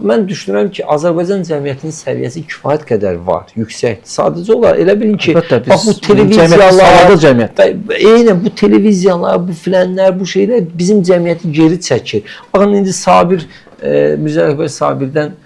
Mən düşünürəm ki, Azərbaycan cəmiyyətinin səviyyəsi kifayət qədər var, yüksəkdir. Sadəcə olaraq elə bilin ki, bax bu televiziyalar, eynən bu televiziyalar, bu filmlər, bu şeylər bizim cəmiyyəti geri çəkir. Baxın, indi Sabir, Mirzə Əkbər Sabirdən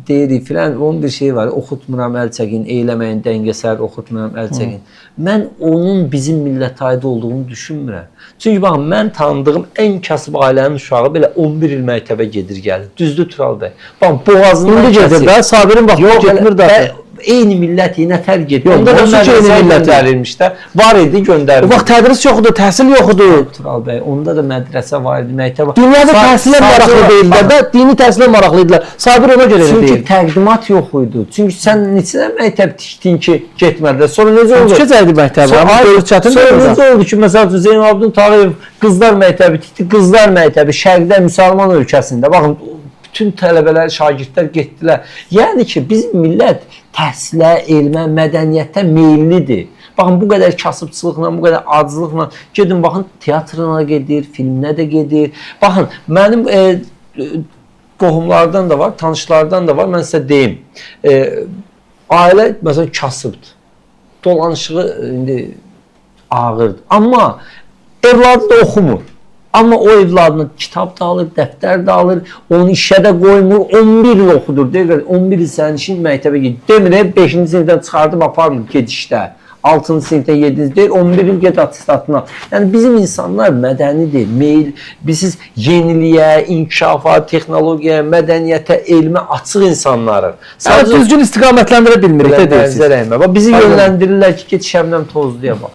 deyirik filan, onun bir şeyi var, oxutmuram, əl çəkin, eyləməyin, dəngəsər, oxutmuram, əl çəkin. Mən onun bizim millət aid olduğunu düşünmürəm. Çünki baxın, mən tanıdığım ən kasıb ailənin uşağı belə 11 il məktəbə gedir, gəlir. Düzdür Tural bəy? Baxın, boğazından gedir də, Sabirin vaxtı getmir də. Eyni millət yenə fərq edir. Onda da mədrəsə göndərilmiş də. Var idi, göndərilmiş. Vaxt tədris yoxdur, təhsil yoxdur. Tural bəy, onda da mədrəsə var idi, məktəb var. Dünyada təhsilə maraqlı deyildilər də, dini təhsilə maraqlı idilər. Sabir ona görə deyil. Çünki təqdimat yox idi. Çünki sən neçə məktəb tikdin ki, getmədilər. Sonra necə oldu? Düşəcəkdi məktəbə, amma dövlət çətin deyil. Sonra necə oldu ki, məsələn, Zeynalabdin Tağıyev qızlar məktəbi tikdi, qızlar məktəbi Şərqdə müsəlman ölkəsində. Baxın, bütün tələbələr, şagirdlər getdilər. Yəni ki, bizim millət təhsilə, elmə, mədəniyyətə meyillidir. Baxın, bu qədər kasıbçılıqla, bu qədər acılıqla gedin, baxın, teatrına gedir, filminə də gedir. Baxın, mənim qohumlardan da var, tanışlardan da var, mən sizə deyim. Ailə, məsələn, kasıbdır. Dolanışığı indi ağırdır. Amma evladı da oxumur. Amma o evladına kitab da alır, dəftər də alır, onu işə də qoymur, 11 il oxudur. Deyir, 11 il sənin işin məktəbə gedir. Demir, 5-ci sinifdən çıxardıb aparır gedişdə. 6-cı sinifdə 7-ci deyir, 11 il ged atestatına. Yəni bizim insanlar mədənidir, meyil, biz yeniliyə, inkişafa, texnologiyaya, mədəniyyətə, elmə açıq insanlarıq. Sadəcə düzgün istiqamətləndirə bilmirik də deyirsiniz. Bizi yönləndirirlər ki, get Şəbnəm Tozluya bax.